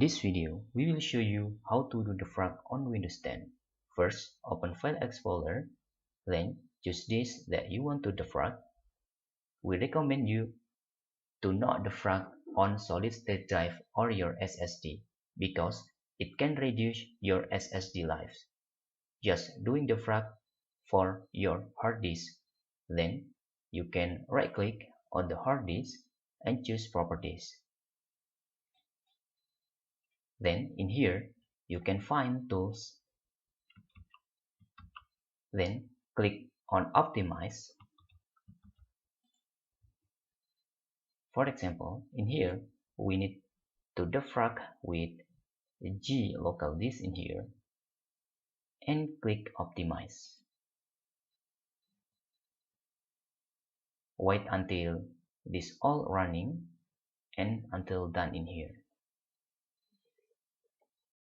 this video, we will show you how to do defrag on Windows 10. First, open File Explorer, then choose disk that you want to defrag. We recommend you to not defrag on solid state drive or your SSD because it can reduce your SSD life. Just doing defrag for your hard disk. Then you can right click on the hard disk and choose Properties. Then in here, you can find Tools. Then click on Optimize. For example, in here, we need to defrag with G local disk in here and click Optimize. Wait until this all running and until done in here.